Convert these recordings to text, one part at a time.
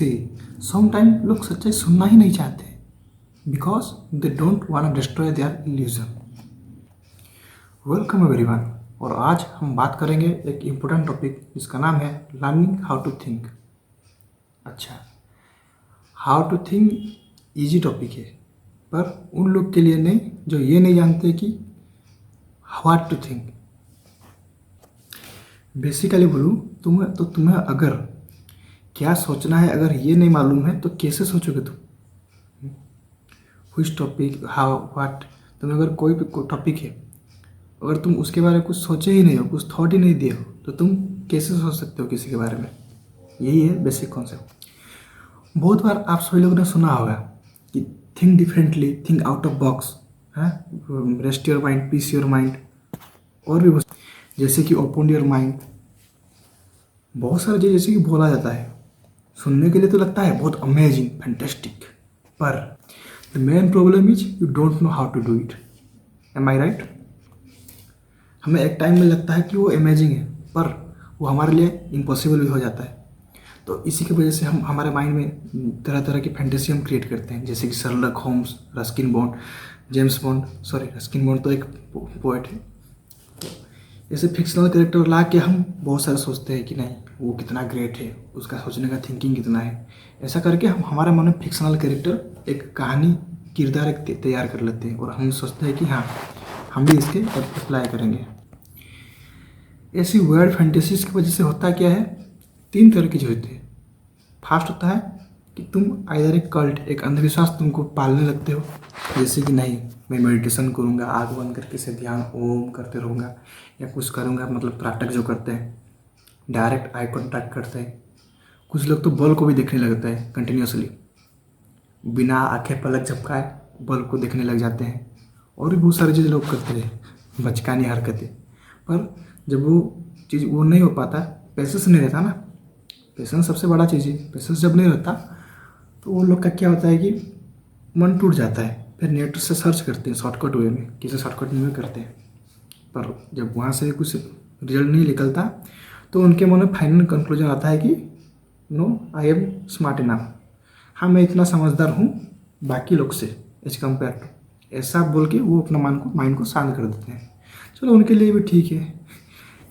से समटाइम लोग सच्चाई सुनना ही नहीं चाहते because they don't want destroy there illusion. Welcome everyone, और आज हम बात करेंगे एक इम्पोर्टेंट टॉपिक जिसका नाम है लर्निंग हाउ टू थिंक। अच्छा, how to think easy topic है, पर उन लोग के लिए नहीं जो ये नहीं जानते कि व्हाट टू थिंक। बेसिकली बोलूँ तुम्हें अगर क्या सोचना है अगर ये नहीं मालूम है तो कैसे सोचोगे तुम? Which topic, how, what. तुम्हें अगर कोई भी टॉपिक है, अगर तुम उसके बारे में कुछ सोचे ही नहीं हो, कुछ थॉट ही नहीं दिए हो, तो तुम कैसे सोच सकते हो किसी के बारे में? यही है बेसिक कॉन्सेप्ट। बहुत बार आप सभी लोगों ने सुना होगा कि think differently, think out of box, है, rest your mind, peace your mind, और भी जैसे कि ओपन योर माइंड। बहुत सारी चीज़ जैसे कि बोला जाता है, सुनने के लिए तो लगता है बहुत अमेजिंग, फैंटास्टिक, पर the main problem is you don't know how to do it. Am I right? हमें एक टाइम में लगता है कि वो अमेजिंग है, पर वो हमारे लिए इम्पॉसिबल भी हो जाता है। तो इसी की वजह से हम हमारे माइंड में तरह तरह की फैंटेसी हम क्रिएट करते हैं, जैसे कि Sherlock Holmes, Ruskin Bond, James Bond, sorry Ruskin Bond तो एक पोएट है। ऐसे फिक्शनल कैरेक्टर ला के हम बहुत सारे सोचते हैं कि नहीं वो कितना ग्रेट है, उसका सोचने का थिंकिंग कितना है। ऐसा करके हम हमारे मन में फिक्शनल कैरेक्टर, एक कहानी, किरदार एक तैयार कर लेते हैं, और हम सोचते हैं कि हाँ हम भी इसके अप्लाई करेंगे। ऐसी वर्ड फैंटेसीज की वजह से होता क्या है, तीन तरह की चीज़ होती है। फर्स्ट होता है कि तुम आइदर एक कल्ट, एक अंधविश्वास तुमको पालने लगते हो, जैसे कि नहीं मैं मेडिटेशन करूँगा, आग बंद करके से ध्यान ओम करते रहूँगा, या कुछ करूँगा, मतलब त्राटक जो करते हैं, डायरेक्ट आई कॉन्टैक्ट करते हैं। कुछ लोग तो बॉल को भी देखने लगते हैं कंटिन्यूसली, बिना आंखें पलक झपकाए बॉल को देखने लग जाते हैं, और भी बहुत सारी चीज़ लोग करते हैं, बचकानी हरकतें। पर जब वो चीज़ वो नहीं हो पाता, पेशेंस नहीं रहता ना, पेशेंस सबसे बड़ा चीज़ है। पेशेंस जब नहीं रहता तो वो लोग का क्या होता है कि मन टूट जाता है, फिर नेट से सर्च करते हैं शॉर्टकट वे में, किसी शॉर्टकट में करते हैं, पर जब वहाँ से कुछ रिजल्ट नहीं निकलता तो उनके मन में फाइनल कंक्लूजन आता है कि no I am smart enough, हाँ मैं इतना समझदार हूँ बाकी लोग से एज कम्पेयर टू, ऐसा बोल के वो अपना माइंड को शांत कर देते हैं। चलो उनके लिए भी ठीक है,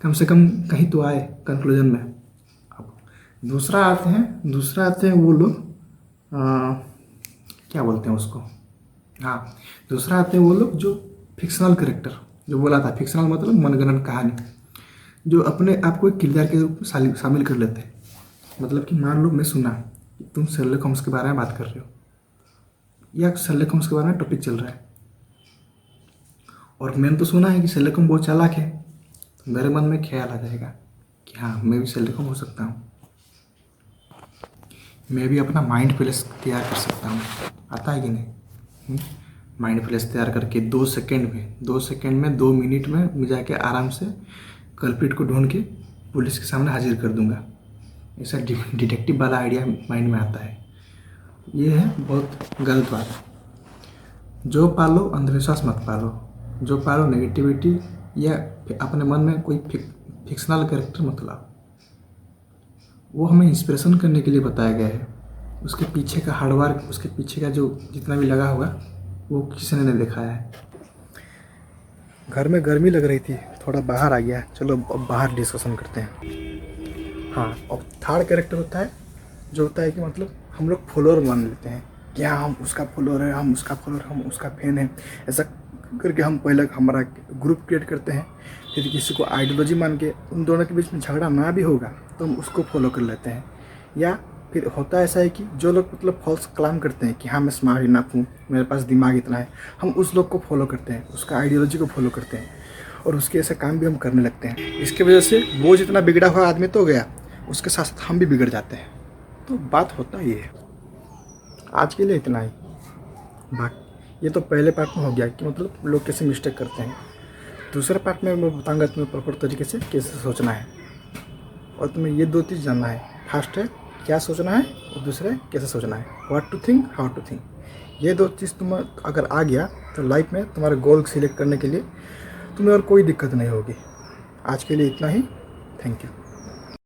कम से कम कहीं तो आए कंक्लूजन में। अब दूसरा आते हैं वो लोग, क्या बोलते हैं उसको, हाँ दूसरा आते हैं वो लोग जो फिक्शनल कैरेक्टर, जो बोला था फिक्शनल मतलब मनगढ़ंत कहानी, जो अपने आप को एक किरदार के रूप में शामिल कर लेते हैं। मतलब कि मान लो मैं सुना कि तुम शर्लक होम्स के बारे में बात कर रहे हो, या शर्लक होम्स के बारे में टॉपिक चल रहा है, और मैंने तो सुना है कि शर्लक होम्स बहुत चालाक है, तो मेरे मन में ख्याल आ जाएगा कि हाँ मैं भी शर्लक होम्स हो सकता हूँ, मैं भी अपना माइंड पैलेस तैयार कर सकता हूँ। आता है कि नहीं? माइंड पैलेस तैयार करके 2 सेकंड में 2 मिनट में मैं जाके आराम से कल्प्रिट को ढूंढ के पुलिस के सामने हाजिर कर दूंगा। ऐसा डिटेक्टिव वाला आइडिया माइंड में आता है। ये है बहुत गलत बात। जो पालो अंधविश्वास मत पालो, जो पालो नेगेटिविटी, या अपने मन में कोई फिक्शनल कैरेक्टर मत लाओ। वो हमें इंस्पिरेशन करने के लिए बताया गया है, उसके पीछे का हार्डवर्क, उसके पीछे का जो जितना भी लगा होगा वो किसी ने नहीं दिखाया है। घर में गर्मी लग रही थी, थोड़ा बाहर आ गया, चलो अब बाहर डिस्कशन करते हैं। हाँ, और थर्ड कैरेक्टर होता है जो होता है कि मतलब हम लोग फॉलोअर मान लेते हैं कि हाँ हम उसका फॉलोअर है, हम उसका फॉलोअर, हम उसका फैन है, ऐसा करके हम पहले हमारा ग्रुप क्रिएट करते हैं। फिर किसी को आइडियोलॉजी मान के उन दोनों के बीच में झगड़ा ना भी होगा तो हम उसको फॉलो कर लेते हैं। या फिर होता ऐसा है कि जो लोग मतलब फॉल्स क्लेम करते हैं कि हाँ मैं स्मार्ट इनफ हूँ, मेरे पास दिमाग इतना है, हम उस लोग को फॉलो करते हैं, उसका आइडियोलॉजी को फॉलो करते हैं, और उसके ऐसे काम भी हम करने लगते हैं। इसकी वजह से वो जितना बिगड़ा हुआ आदमी तो गया, उसके साथ साथ हम भी बिगड़ जाते हैं। तो बात होता ये है। आज के लिए इतना ही। ये तो पहले पार्ट में हो गया कि मतलब लोग कैसे मिस्टेक करते हैं। दूसरे पार्ट में मैं बताऊंगा तुम्हें प्रॉपर तरीके से कैसे सोचना है, और तुम्हें ये 2 चीज़ जानना है। फर्स्ट है क्या सोचना है, और दूसरे कैसे सोचना है, what to think, how to think. ये 2 चीज़ तुम अगर आ गया तो लाइफ में तुम्हारे गोल सिलेक्ट करने के लिए तुम्हें और कोई दिक्कत नहीं होगी। आज के लिए इतना ही। Thank you.